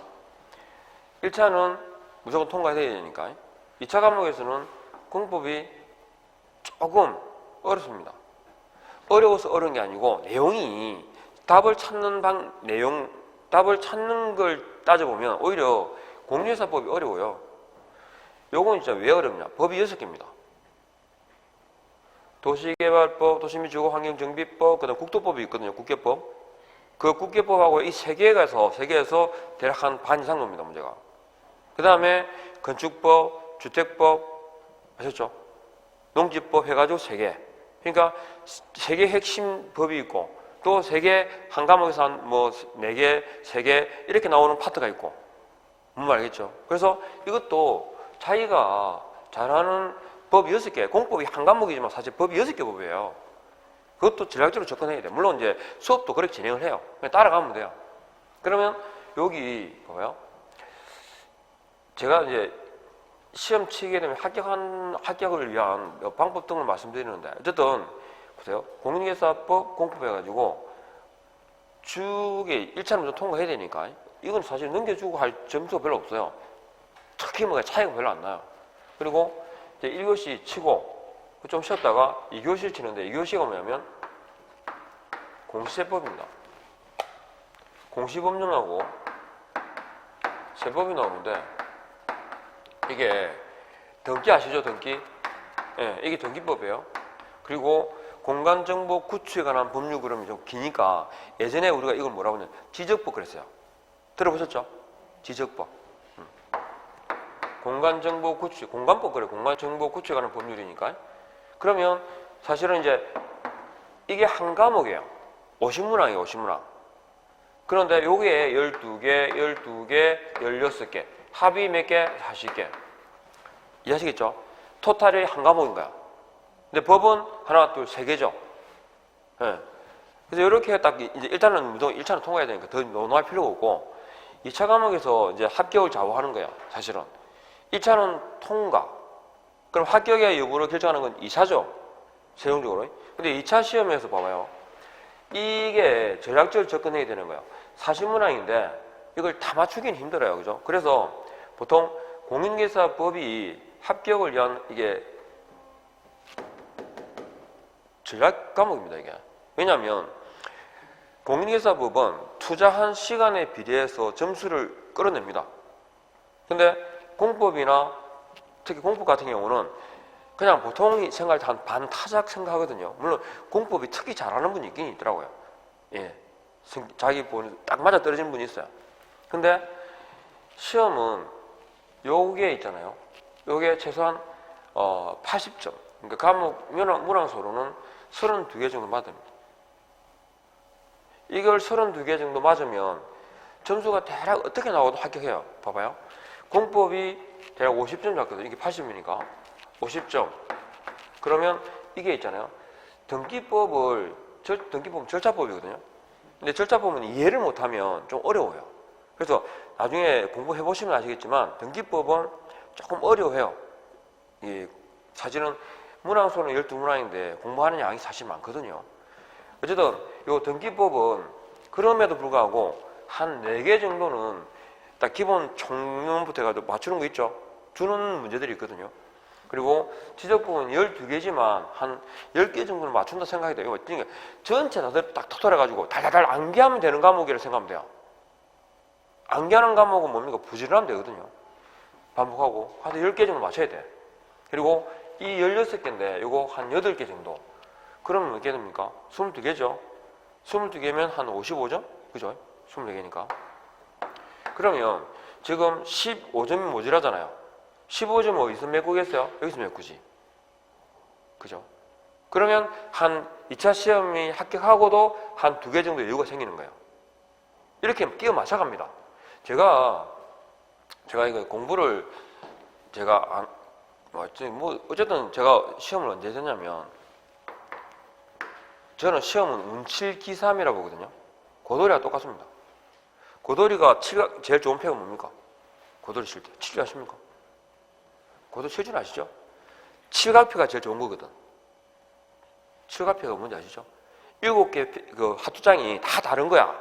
1차는 무조건 통과해야 되니까 2차 과목에서는 공법이 조금 어렵습니다. 어려워서 어려운 게 아니고 내용이 답을 찾는 답을 찾는 걸 따져보면 오히려 공인중개사법이 어려워요. 요건 진짜 왜 어렵냐? 법이 6개입니다. 도시개발법, 도시및주거환경정비법, 그다음 국도법이 있거든요. 국계법. 그 국계법하고 이 3개에서 대략 한 반 이상 놉니다, 문제가. 그 다음에 건축법, 주택법, 아셨죠? 농지법 해가지고 3개. 그러니까 3개 핵심 법이 있고 또 3개 한 과목에서 한 뭐 4개, 3개 이렇게 나오는 파트가 있고 뭔 말이겠죠? 그래서 이것도 자기가 잘하는 법이 6개, 공법이 한 과목이지만 사실 법이 6개 법이에요. 그것도 전략적으로 접근해야 돼요. 물론 이제 수업도 그렇게 진행을 해요. 그냥 따라가면 돼요. 그러면 여기 봐봐요. 제가 이제 시험 치게 되면 합격을 위한 방법 등을 말씀드리는데 어쨌든 보세요. 공인중개사법 공법해가지고 주에 1차는 먼저 통과해야 되니까 이건 사실 넘겨주고 할 점수가 별로 없어요. 특히 뭐 차이가 별로 안 나요. 그리고 이제 1교시 치고 좀 쉬었다가 2교시를 치는데 2교시가 뭐냐면 공시세법입니다. 공시법령하고 세법이 나오는데 이게 등기 아시죠? 등기? 예, 이게 등기법이에요. 그리고 공간정보 구축에 관한 법률 그러면 좀 기니까 예전에 우리가 이걸 뭐라고 하냐면 지적법 그랬어요. 들어보셨죠? 지적법. 공간정보 구축, 공간법 그래. 공간정보 구축에 관한 법률이니까. 그러면 사실은 이제 이게 한 과목이에요. 50문항이에요. 50문항. 그런데 요게 12개, 12개, 16개. 합이 몇 개? 40개. 이해하시겠죠? 토탈이 한 과목인 거야. 근데 법은 하나, 둘, 3개죠. 예. 그래서 이렇게 딱 이제 일단은 무조건 1차는 통과해야 되니까 더 논할 필요가 없고 2차 과목에서 이제 합격을 좌우하는 거야. 사실은. 1차는 통과. 그럼 합격의 여부를 결정하는 건 2차죠. 최종적으로. 근데 2차 시험에서 봐봐요. 이게 전략적으로 접근해야 되는 거예요. 40문항인데 이걸 다 맞추기는 힘들어요. 그죠? 그래서 보통 공인중개사법이 합격을 위한 이게 전략 과목입니다. 이게. 왜냐하면 공인중개사법은 투자한 시간에 비례해서 점수를 끌어냅니다. 근데 공법이나 특히 공법 같은 경우는 그냥 보통 생각할 때 한 반타작 생각하거든요. 물론 공법이 특히 잘하는 분이 있긴 있더라고요. 예. 자기 보니 딱 맞아 떨어지는 분이 있어요. 근데 시험은 요게 있잖아요. 요게 최소한 80점. 그러니까 과목 문항서로는 32개 정도 맞습니다. 이걸 32개 정도 맞으면 점수가 대략 어떻게 나와도 합격해요. 봐봐요. 공법이 대략 50점 잡거든요. 이게 80이니까 50점. 그러면 이게 있잖아요. 등기법은 절차법이거든요. 근데 절차법은 이해를 못하면 좀 어려워요. 그래서 나중에 공부해보시면 아시겠지만 등기법은 조금 어려워요. 사실은 문항수는 12문항인데 공부하는 양이 사실 많거든요. 어쨌든 이 등기법은 그럼에도 불구하고 한 4개 정도는 딱 기본 총론부터 해가지고 맞추는 거 있죠. 주는 문제들이 있거든요. 그리고 지적법은 12개지만 한 10개 정도는 맞춘다 생각이 돼요. 그러니까 전체 다들 딱 토탈해가지고 달달달 암기하면 되는 과목이라고 생각하면 돼요. 암기하는 과목은 뭡니까? 부지런하면 되거든요. 반복하고 한 10개 정도 맞춰야 돼. 그리고 이 16개인데 이거 한 8개 정도. 그러면 몇 개 됩니까? 22개죠. 22개면 한 55점? 그죠? 24개니까. 그러면 지금 15점이 모자라잖아요. 15점 어디서 메꾸겠어요? 여기서 메꾸지. 그죠? 그러면 한 2차 시험이 합격하고도 한 2개 정도 여유가 생기는 거예요. 이렇게 끼워 맞춰갑니다. 제가 이거 공부를 어쨌든 제가 시험을 언제 했냐면 저는 시험은 운칠기삼이라고 보거든요. 고도리와 똑같습니다. 고도리가 제일 좋은 표가 뭡니까? 고도리 칠 때. 칠줄 아십니까? 고도리 칠 줄 아시죠? 칠각표가 제일 좋은 거거든. 칠각표가 뭔지 아시죠? 7개 그 하투장이 다 다른 거야.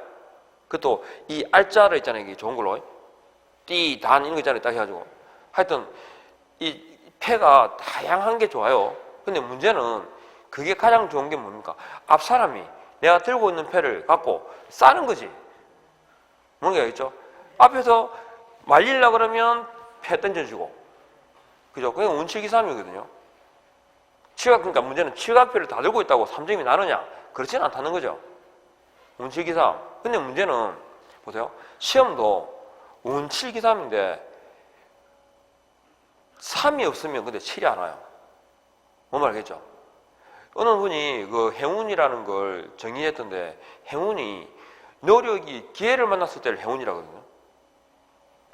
그것도 이 알자를 있잖아요. 이게 좋은 걸로. 띠, 단 이런 거 있잖아요. 딱 해가지고. 하여튼 이 패가 다양한 게 좋아요. 근데 문제는 그게 가장 좋은 게 뭡니까? 앞 사람이 내가 들고 있는 패를 갖고 싸는 거지. 뭔가 있죠? 앞에서 말리려고 그러면 패 던져주고. 그죠? 그게 운칠기삼이거든요. 그러니까 문제는 칠각표를 다 들고 있다고 3점이 나느냐? 그렇지는 않다는 거죠. 운칠기삼. 근데 문제는 보세요. 시험도 운칠기삼인데 3이 없으면 근데 7이 안 와요. 뭔 말겠죠? 어느 분이 그 행운이라는 걸 정의했던데, 행운이 노력이 기회를 만났을 때를 행운이라거든요.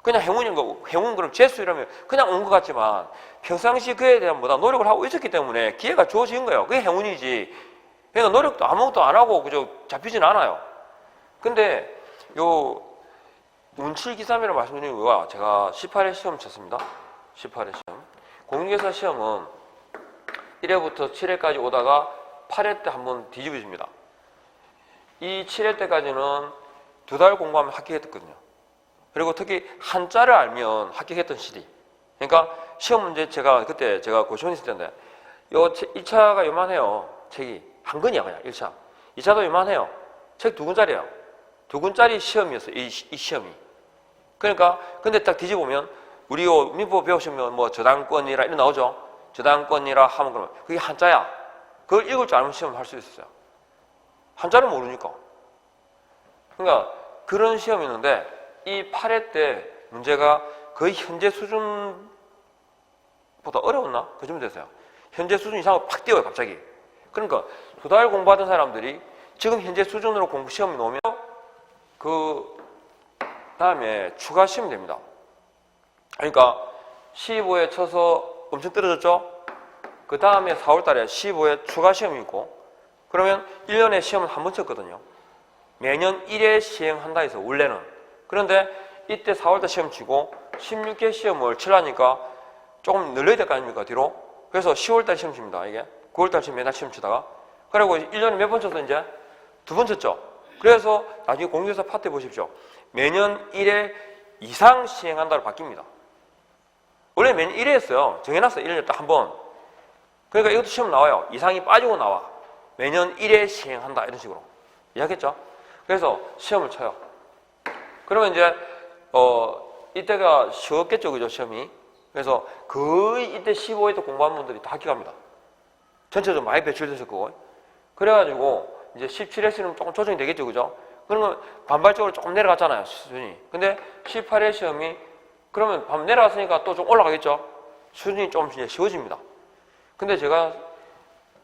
그냥 행운인 거고, 행운 그럼 재수 이러면 그냥 온 것 같지만 평상시 그에 대한 뭐다 노력을 하고 있었기 때문에 기회가 주어진 거예요. 그게 행운이지. 그러니까 노력도 아무것도 안 하고 그저 잡히진 않아요. 근데 요 운칠기삼이라고 말씀드린 거가, 제가 18회 시험 쳤습니다. 18회 시험. 공인중개사 시험은 1회부터 7회까지 오다가 8회 때 한번 뒤집어집니다. 이 7회 때까지는 2달 공부하면 합격했거든요. 그리고 특히 한자를 알면 합격했던 시리. 그러니까 시험 문제 그때 제가 고시원 있을 텐데, 요 1차가 요만해요. 책이. 한 권이야, 그냥 1차. 2차도 요만해요. 책 2권짜리예요. 2권짜리 시험이었어요, 이 시험이. 그러니까, 근데 딱 뒤집으면, 우리 민법 배우시면 뭐 저당권이라 이런 나오죠? 저당권이라 하면 그러면 그게 한자야. 그걸 읽을 줄 알면 시험 할 수 있었어요. 한자를 모르니까. 그러니까 그런 시험이었는데, 이 8회 때 문제가 거의 현재 수준보다 어려웠나? 그 정도 됐어요. 현재 수준 이상으로 팍 뛰어요, 갑자기. 그러니까 2달 공부하던 사람들이 지금 현재 수준으로 공부 시험이 나오면 그 다음에 추가 시험이 됩니다. 그러니까 15회 쳐서 엄청 떨어졌죠? 그 다음에 4월 달에 15회 추가 시험이 있고, 그러면 1년에 시험을 한 번 쳤거든요. 매년 1회 시행한다 해서, 원래는. 그런데 이때 4월달 시험 치고 16개 시험을 치려니까 조금 늘려야 될 거 아닙니까, 뒤로? 그래서 10월달 시험 칩니다, 이게. 9월달 시험 매달 시험 치다가. 그리고 1년에 몇 번 쳤어, 이제? 2번 쳤죠. 그래서 나중에 공인중개사 파트 보십시오. 매년 1회 이상 시행한다로 바뀝니다. 원래 매년 1회였어요. 정해놨어요, 1년에 딱 한 번. 그러니까 이것도 시험 나와요. 이상이 빠지고 나와. 매년 1회 시행한다, 이런 식으로. 이해하겠죠? 그래서 시험을 쳐요. 그러면 이제 이때가 쉬웠겠죠, 그죠, 시험이. 그래서 거의 이때 15회 때 공부한 분들이 다 합격합니다. 전체적으로 많이 배출되실 거고. 그래가지고 이제 17회시는 조금 조정이 되겠죠, 그죠? 그러면 반발적으로 조금 내려갔잖아요, 수준이. 근데 18회 시험이 그러면 반 내려갔으니까 또 좀 올라가겠죠? 수준이 좀 이제 쉬워집니다. 근데 제가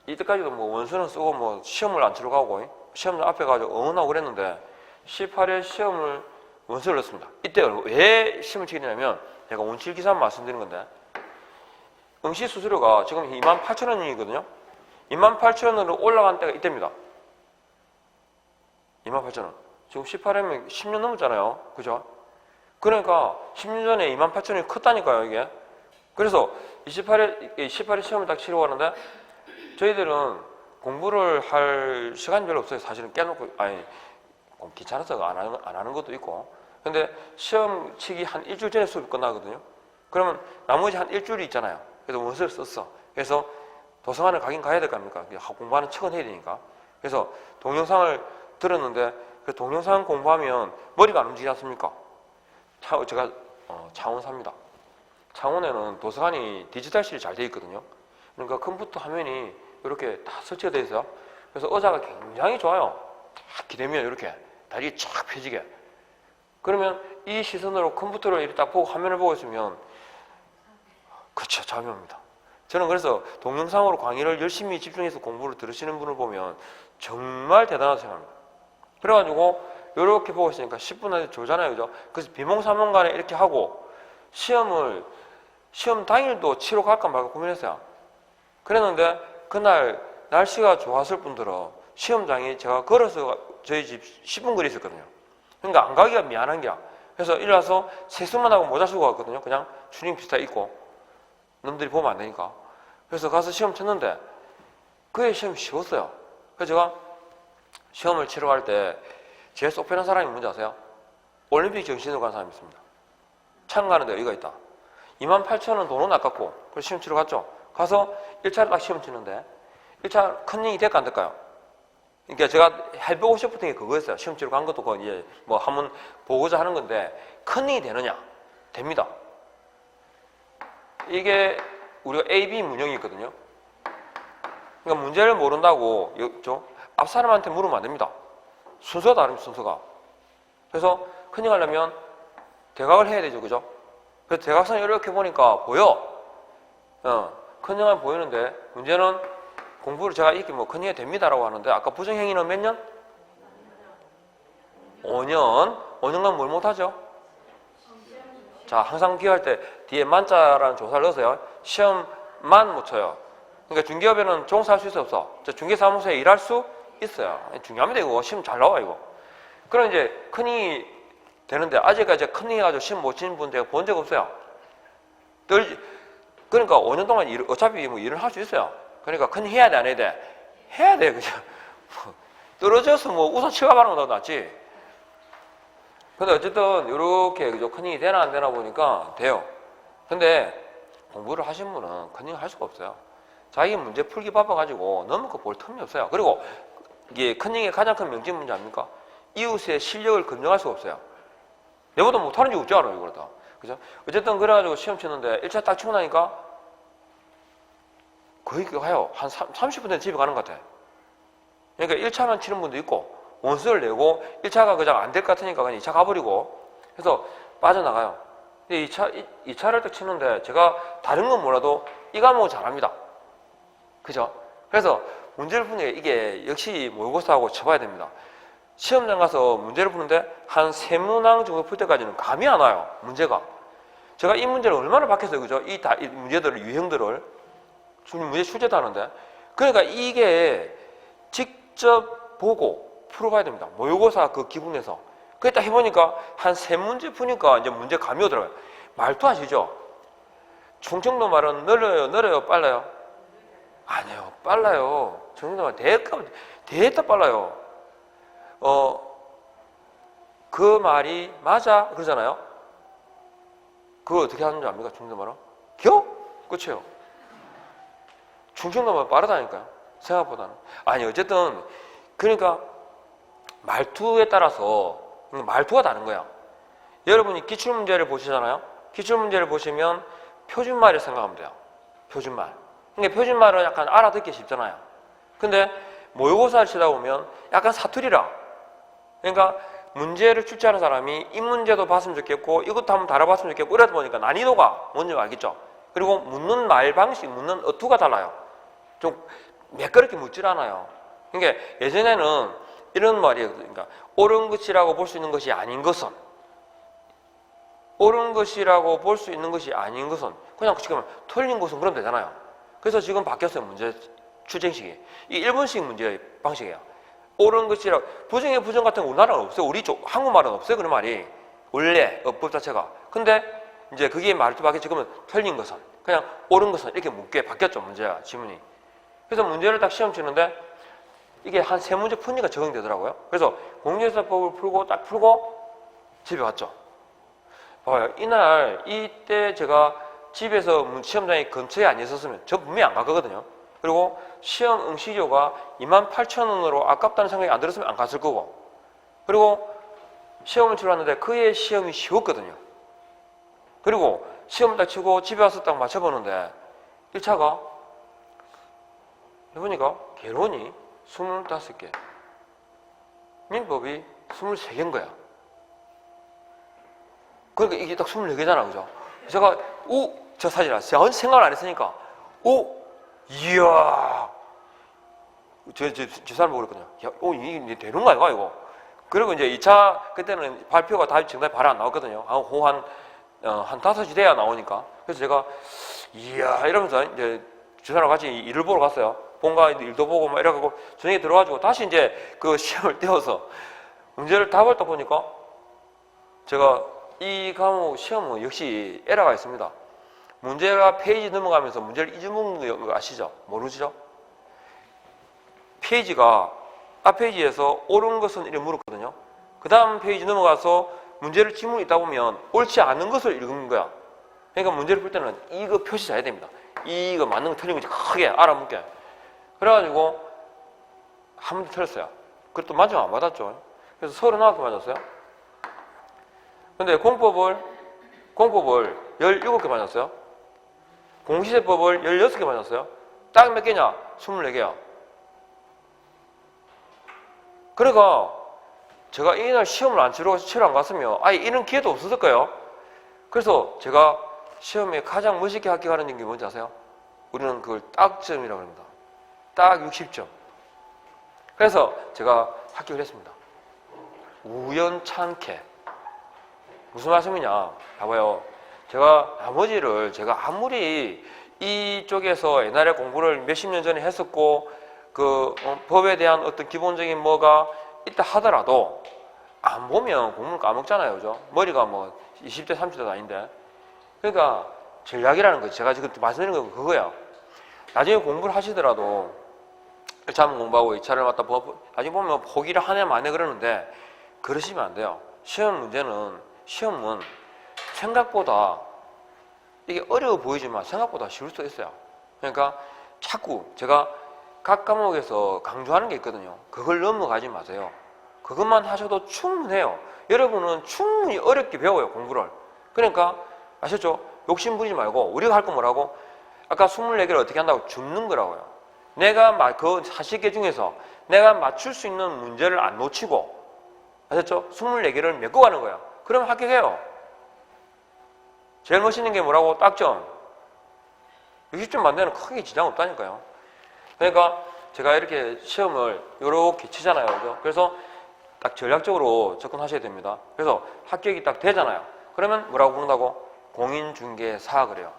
이때까지도 뭐 원서는 쓰고 뭐 시험을 안 치러 가고 시험 앞에 가지고 응원하고 그랬는데 18회 시험을 원서를 넣습니다. 이때 왜 시험을 치게 되냐면, 제가 운칠기삼 말씀드린 건데, 응시 수수료가 지금 28,000원이거든요. 28,000원으로 올라간 때가 이때입니다. 28,000원. 지금 18회면 10년 넘었잖아요. 그죠? 그러니까 10년 전에 28,000원이 컸다니까요, 이게. 그래서 18회 시험을 딱 치려고 하는데, 저희들은 공부를 할 시간이 별로 없어요. 사실은 깨놓고, 귀찮아서 안 하는 것도 있고. 근데 시험 치기 한 일주일 전에 수업이 끝나거든요. 그러면 나머지 한 일주일이 있잖아요. 그래서 원서를 썼어. 그래서 도서관을 가긴 가야 될 거 아닙니까? 공부하는 척은 해야 되니까. 그래서 동영상을 들었는데, 그 동영상 공부하면 머리가 안 움직이지 않습니까? 제가 창원 삽니다. 창원에는 도서관이 디지털실이 잘 돼 있거든요. 그러니까 컴퓨터 화면이 이렇게 다 설치가 돼 있어요. 그래서 의자가 굉장히 좋아요. 딱 기대면 이렇게 다리 쫙 펴지게. 그러면 이 시선으로 컴퓨터를 이렇게 딱 보고 화면을 보고 있으면, 그렇죠, 잠이 옵니다. 저는 그래서 동영상으로 강의를 열심히 집중해서 공부를 들으시는 분을 보면 정말 대단하다고 생각합니다. 그래가지고 이렇게 보고 있으니까 10분 안에 졸잖아요, 그죠? 그래서 비몽사몽간에 이렇게 하고 시험 당일도 치러 갈까 말까 고민했어요. 그랬는데 그날 날씨가 좋았을 뿐더러 시험장이 제가 걸어서 저희 집 10분 거리 있었거든요. 그러니까 안 가기가 미안한 게야. 그래서 일어나서 세수만 하고 모자 쓰고 갔거든요. 그냥 추리닝 비슷하게 입고. 놈들이 보면 안 되니까. 그래서 가서 시험 쳤는데 그의 시험이 쉬웠어요. 그래서 제가 시험을 치러 갈 때 제일 쏙 빼는 사람이 뭔지 아세요? 올림픽 정신으로 간 사람이 있습니다. 참가하는데 여기가 있다. 28,000원 돈은 아깝고 그래서 시험 치러 갔죠. 가서 1차를 딱 시험 치는데 1차 컨닝이 될까 안 될까요? 그러니까 제가 해보고 싶었던 게 그거였어요. 시험 치러 간 것도 이제 뭐 한번 보고자 하는 건데, 컨닝이 되느냐? 됩니다. 이게 우리가 A, B 문형이 있거든요. 그러니까 문제를 모른다고 앞 사람한테 물으면 안 됩니다. 순서가 다릅니다, 순서가. 그래서 컨닝 하려면 대각을 해야 되죠, 그죠? 그래서 대각선을 이렇게 보니까 보여. 컨닝하면 보이는데 문제는 공부를 제가 이렇게 뭐 컨닝이 됩니다라고 하는데 아까 부정행위는 몇 년? 5년. 5년간 뭘 못하죠? 자, 항상 기억할 때 뒤에 만자라는 조사를 넣으세요. 시험만 못 쳐요. 그러니까 중개업에는 종사할 수 있어 없어? 중개사무소에 일할 수 있어요. 중요합니다 이거. 시험 잘 나와 이거. 그럼 이제 컨닝이 되는데 아직까지 컨닝 해가지고 시험 못 치는 분 제가 본 적 없어요. 그러니까 5년 동안 어차피 뭐 일을 할 수 있어요. 그러니까 컨닝 해야 돼 안 해야 돼? 해야 돼 그죠? 떨어져서 뭐 우선 취업하는 것보다 낫지. 근데 어쨌든 이렇게 그죠? 컨닝이 되나 안 되나 보니까 돼요. 근데 공부를 하신 분은 컨닝을 할 수가 없어요. 자기 문제 풀기 바빠가지고 너무 볼 틈이 없어요. 그리고 이게 컨닝의 가장 큰 명칭 문제 아닙니까? 이웃의 실력을 검증할 수가 없어요. 내보다 못하는 줄 없지 않아요, 이걸 다. 그죠? 어쨌든 그래가지고 시험 치는데 1차 딱 치고 나니까 거의 가요. 한 30분 전에 집에 가는 것 같아. 그러니까 1차만 치는 분도 있고, 원수를 내고 1차가 그냥 안 될 것 같으니까 그냥 2차 가버리고 해서 빠져나가요. 근데 2차를 딱 치는데 제가 다른 건 몰라도 이 과목은 잘합니다. 그죠? 그래서 문제를 푸는 게 이게 역시 모의고사하고 쳐봐야 됩니다. 시험장 가서 문제를 푸는데 한 3문항 정도 풀 때까지는 감이 안 와요. 문제가. 제가 이 문제를 얼마나 박혔어요. 그죠? 이 문제들을, 유형들을. 문제 출제도 하는데. 그러니까 이게 직접 보고 풀어봐야 됩니다. 모의고사 그 기분에서. 그래 딱 해보니까 한 3문제 푸니까 이제 문제 감이 오더라고요. 말도 하시죠? 충청도 말은 늘어요, 빨라요? 아니요, 빨라요. 충청도 말 대다 빨라요. 그 말이 맞아 그러잖아요. 그걸 어떻게 하는 줄 압니까? 충청도 말은? 끝이에요. 충청도 말 빠르다니까요. 생각보다는. 아니 어쨌든 그러니까 말투에 따라서 말투가 다른 거야. 여러분이 기출문제를 보시잖아요. 기출문제를 보시면 표준말을 생각하면 돼요. 표준말. 그러니까 표준말은 약간 알아듣기 쉽잖아요. 근데 모의고사를 치다 보면 약간 사투리라. 그러니까 문제를 출제하는 사람이 이 문제도 봤으면 좋겠고 이것도 한번 다뤄봤으면 좋겠고 이러다 보니까 난이도가 뭔지 알겠죠? 그리고 묻는 말 방식, 묻는 어투가 달라요. 좀 매끄럽게 묻질 않아요. 그러니까 예전에는 이런 말이에요. 그러니까 옳은 것이라고 볼 수 있는 것이 아닌 것은 옳은 것이라고 볼 수 있는 것이 아닌 것은 그냥 지금 틀린 것은 그럼 되잖아요. 그래서 지금 바뀌었어요. 문제 출제식이. 이 일본식 문제 방식이에요. 옳은 것이라고 부정의 부정 같은 거 우리나라는 없어요. 우리 쪽 한국말은 없어요. 그런 말이 원래 어법 자체가. 근데 이제 그게 말투 바뀌 지금은 틀린 것은 그냥 옳은 것은 이렇게 묻게 바뀌었죠. 문제가 지문이. 그래서 문제를 딱 시험 치는데 이게 한 3문제 푸니까 적응되더라고요. 그래서 공인중개사법을 풀고 딱 풀고 집에 왔죠. 봐요. 이때 제가 집에서 시험장에 근처에 안 있었으면 저 분명히 안 갔거든요. 그리고 시험 응시료가 28,000원으로 아깝다는 생각이 안 들었으면 안 갔을 거고. 그리고 시험을 치러 왔는데 그의 시험이 쉬웠거든요. 그리고 시험을 딱 치고 집에 와서 딱 맞춰보는데 1차가 해보니까 개론이 25개, 민법이 23개인 거야. 그러니까 이게 딱 24개잖아, 그죠? 제가, 저 사진 전혀 생각을 안 했으니까, 이야. 저 사람 보고 그랬거든요. 야, 이게 되는 거야, 이거? 그리고 이제 2차, 그때는 발표가 정답이 바로 안 나왔거든요. 한 5시 돼야 나오니까. 그래서 제가, 이야, 이러면서 이제 주사랑 같이 일을 보러 갔어요. 본가 일도 보고 막 이래가지고 저녁에 들어가지고 다시 이제 그 시험을 떼어서 문제를 답을 딱 보니까 제가 이 과목 시험은 역시 에러가 있습니다. 문제가 페이지 넘어가면서 문제를 잊어먹는 거 아시죠? 모르시죠? 페이지가 앞 페이지에서 옳은 것은 이렇게 물었거든요. 그 다음 페이지 넘어가서 문제를 지문이 있다 보면 옳지 않은 것을 읽는 거야. 그러니까 문제를 풀 때는 이거 표시 잘해야 됩니다. 이거 맞는 거 틀린 건지 크게 알아먹게. 그래가지고 한 문제 틀렸어요. 그것도 만점 안 받았죠. 그래서 39개 맞았어요. 근데 공법을 17개 맞았어요. 공시제법을 16개 맞았어요. 딱 몇 개냐? 24개야. 그러니까 제가 이날 시험을 안 치러 안 갔으면 아예 이런 기회도 없었을 거예요. 그래서 제가 시험에 가장 멋있게 합격하는 게 뭔지 아세요? 우리는 그걸 딱점이라고 합니다. 딱 60점. 그래서 제가 합격을 했습니다. 우연찮게. 무슨 말씀이냐? 봐봐요. 제가 나머지를 제가 아무리 이쪽에서 옛날에 공부를 몇십 년 전에 했었고 법에 대한 어떤 기본적인 뭐가 있다 하더라도 안 보면 공부를 까먹잖아요. 그죠? 머리가 뭐 20대 30대도 아닌데. 그러니까 전략이라는 거죠. 제가 지금 말씀드리는 건 그거예요. 나중에 공부를 하시더라도 1차 한번 공부하고 2차를 갖다 나중에 보면 포기를 하네 마네 그러는데 그러시면 안 돼요. 시험은 생각보다 이게 어려워 보이지만 생각보다 쉬울 수 있어요. 그러니까 자꾸 제가 각 과목에서 강조하는 게 있거든요. 그걸 넘어가지 마세요. 그것만 하셔도 충분해요. 여러분은 충분히 어렵게 배워요, 공부를. 그러니까 아셨죠? 욕심 부리지 말고 우리가 할 건 뭐라고? 아까 24개를 어떻게 한다고? 줍는 거라고요. 내가 그 40개 중에서 내가 맞출 수 있는 문제를 안 놓치고 아셨죠? 24개를 메꿔 가는 거야. 그러면 합격해요. 제일 멋있는 게 뭐라고? 딱점. 60점 만드는 크게 지장 없다니까요. 그러니까 제가 이렇게 시험을 이렇게 치잖아요. 그죠? 그래서 딱 전략적으로 접근하셔야 됩니다. 그래서 합격이 딱 되잖아요. 그러면 뭐라고 부른다고? 공인중개사 그래요.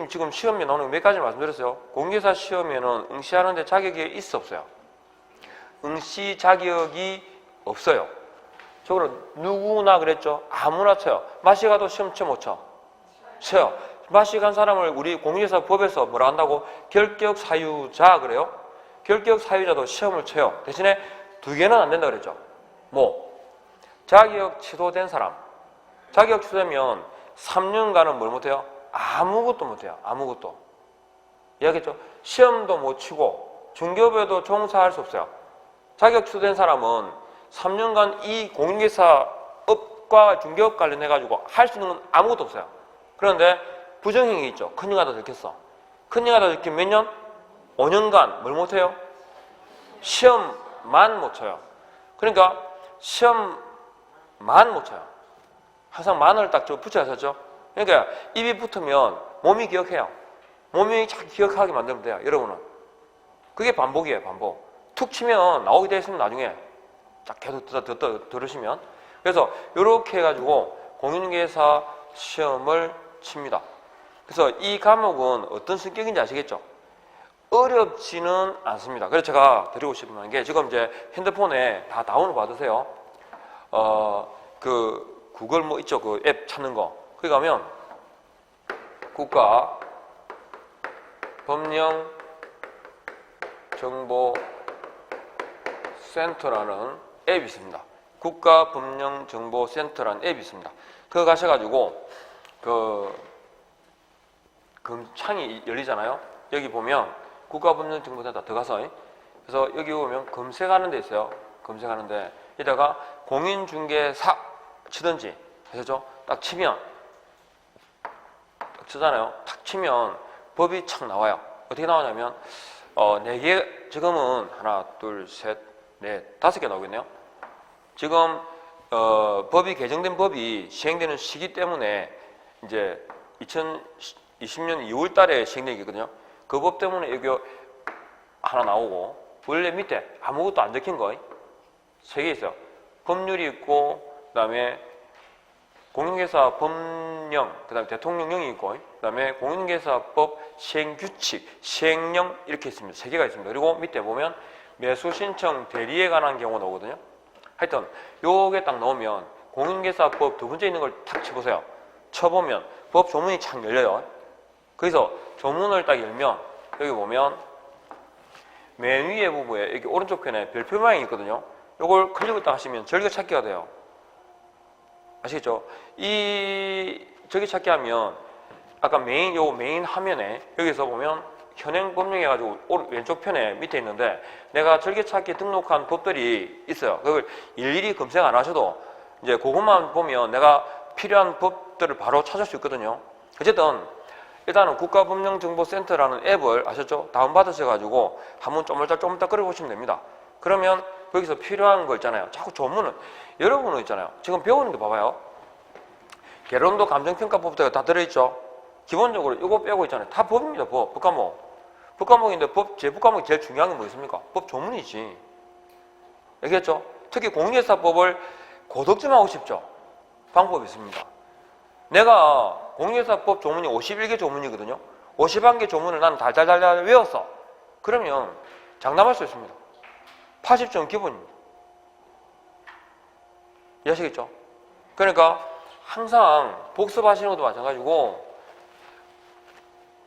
지금 시험에 나오는 몇 가지 말씀드렸어요. 공개사 시험에는 응시하는데 자격이 있어 없어요? 응시 자격이 없어요. 저거는 누구나 그랬죠. 아무나 쳐요. 마시 가도 시험 쳐 못 쳐? 쳐요. 마시 간 사람을 우리 공개사 법에서 뭐라 한다고? 결격 사유자 그래요. 결격 사유자도 시험을 쳐요. 대신에 2개는 안 된다 그랬죠. 뭐? 자격 취소된 사람. 자격 취소되면 3년간은 뭘 못해요? 아무것도 못해요. 아무것도. 이야기했죠. 시험도 못 치고 중개업에도 종사할 수 없어요. 자격 취소된 사람은 3년간 이 공인중개사업과 중개업 관련해가지고 할 수 있는 건 아무것도 없어요. 그런데 부정행위 있죠. 큰일하다 들켰어. 큰일하다 들킨 몇 년? 5년간 뭘 못해요? 시험만 못 쳐요. 그러니까 시험만 못 쳐요. 항상 만을 딱 붙여야 하셨죠? 그러니까 입이 붙으면 몸이 기억해요. 몸이 잘 기억하게 만들면 돼요. 여러분은. 그게 반복이에요. 반복. 툭 치면 나오게 되어 있으면 나중에 딱 계속 들으시면. 그래서 이렇게 해가지고 공인중개사 시험을 칩니다. 그래서 이 과목은 어떤 성격인지 아시겠죠? 어렵지는 않습니다. 그래서 제가 드리고 싶은 게 지금 이제 핸드폰에 다 다운을 받으세요. 그 구글 뭐 있죠? 그 앱 찾는 거. 거기 가면 국가 법령 정보 센터라는 앱이 있습니다. 국가 법령 정보 센터라는 앱이 있습니다. 그거 가셔가지고 창이 열리잖아요. 여기 보면 국가 법령 정보 센터 들어가서 그래서 여기 보면 검색하는 데 있어요. 검색하는데 이따가 공인중개사 치든지 하셨죠? 딱 치면 딱 치잖아요. 탁 치면 법이 착 나와요. 어떻게 나오냐면 4개 지금은 하나, 둘, 셋, 넷, 5개 나오겠네요. 지금 법이 개정된 법이 시행되는 시기 때문에 이제 2020년 2월 달에 시행되거든요. 그 법 때문에 여기 하나 나오고 원래 밑에 아무것도 안 적힌 거 3개 있어요. 법률이 있고 그다음에 공인중개사 법령, 그다음에 대통령령이 있고 그다음에 공인중개사법 시행규칙, 시행령 이렇게 있습니다. 3개가 있습니다. 그리고 밑에 보면 매수신청 대리에 관한 경우 나오거든요. 하여튼 요게 딱 나오면 공인중개사법 2번째 있는 걸 탁 쳐보세요. 쳐보면 법 조문이 착 열려요. 거기서 조문을 딱 열면 여기 보면 맨 위에 부분에 여기 오른쪽 편에 별표 모양이 있거든요. 요걸 클릭을 딱 하시면 절개찾기가 돼요. 아시겠죠? 이 절개찾기 하면 아까 메인 화면에 여기서 보면 현행 법령 해가지고 왼쪽 편에 밑에 있는데 내가 절개찾기 등록한 법들이 있어요. 그걸 일일이 검색 안 하셔도 이제 그것만 보면 내가 필요한 법들을 바로 찾을 수 있거든요. 어쨌든 일단은 국가법령정보센터라는 앱을 아셨죠? 다운받으셔가지고 한번 쪼물딱 끌어보시면 됩니다. 그러면 거기서 필요한 거 있잖아요. 자꾸 조문을 여러분은 있잖아요. 지금 배우는 게 봐봐요. 개론도 감정평가법도 다 들어있죠. 기본적으로 이거 빼고 있잖아요. 다 법입니다. 법과목. 법과목인데 제 법과목이 제일 중요한 게 뭐겠습니까? 법 조문이지. 알겠죠? 특히 공인중개사법을 고득 좀 하고 싶죠? 방법이 있습니다. 내가 공인중개사법 조문이 51개 조문이거든요. 51개 조문을 나는 달달달달 외웠어. 그러면 장담할 수 있습니다. 80점 기본입니다. 이해하시겠죠? 그러니까 항상 복습하시는 것도 마찬가지고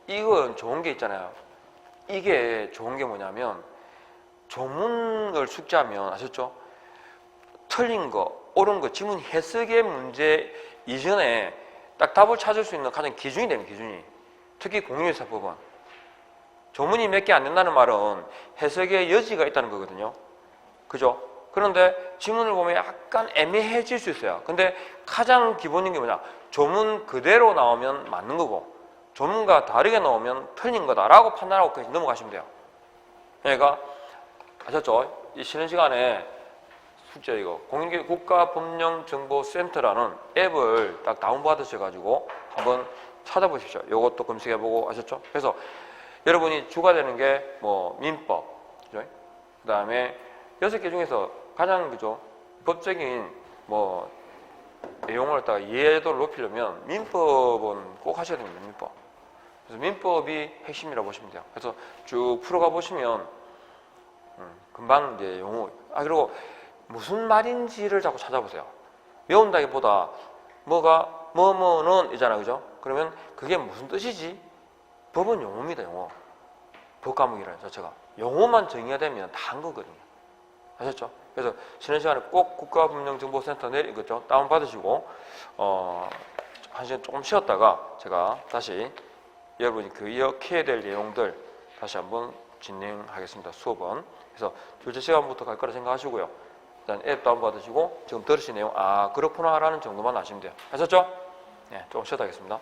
이건 좋은 게 있잖아요. 이게 좋은 게 뭐냐면 조문을 숙지하면 아셨죠? 틀린 거, 옳은 거, 지문 해석의 문제 이전에 딱 답을 찾을 수 있는 가장 기준이 됩니다. 기준이. 특히 공인중개사법은 조문이 몇 개 안 된다는 말은 해석의 여지가 있다는 거거든요. 그죠? 그런데 지문을 보면 약간 애매해질 수 있어요. 근데 가장 기본인 게 뭐냐? 조문 그대로 나오면 맞는 거고 조문과 다르게 나오면 틀린 거다라고 판단하고 넘어가시면 돼요. 그러니까 아셨죠? 이 쉬는 시간에 숙제 이거 공인중개 국가법령정보센터라는 앱을 딱 다운받으셔가지고 한번 찾아보십시오. 이것도 검색해보고 아셨죠? 그래서 여러분이 주가 되는 게 뭐 민법, 그죠? 그 다음에 6개 중에서 가장 그죠? 법적인 뭐 내용을 갖다가 이해도를 높이려면 민법은 꼭 하셔야 됩니다. 민법. 그래서 민법이 핵심이라고 보시면 돼요. 그래서 쭉 풀어가 보시면 금방 이제 용어 그리고 무슨 말인지를 자꾸 찾아보세요. 외운다기보다 뭐는 이잖아, 그죠? 그러면 그게 무슨 뜻이지? 법은 용어입니다, 용어. 법 과목이라는 자체가 용어만 정의가 되면 다 한 거거든요. 아셨죠? 그래서 쉬는 시간에 꼭 국가법령정보센터 그죠? 다운 받으시고 한 시간 조금 쉬었다가 제가 다시 여러분이 기억해야 될 내용들 다시 한번 진행하겠습니다. 수업은. 그래서 둘째 시간부터 갈 거라 생각하시고요. 일단 앱 다운받으시고 지금 들으신 내용 그렇구나 라는 정도만 아시면 돼요. 아셨죠? 네, 조금 쉬었다 하겠습니다.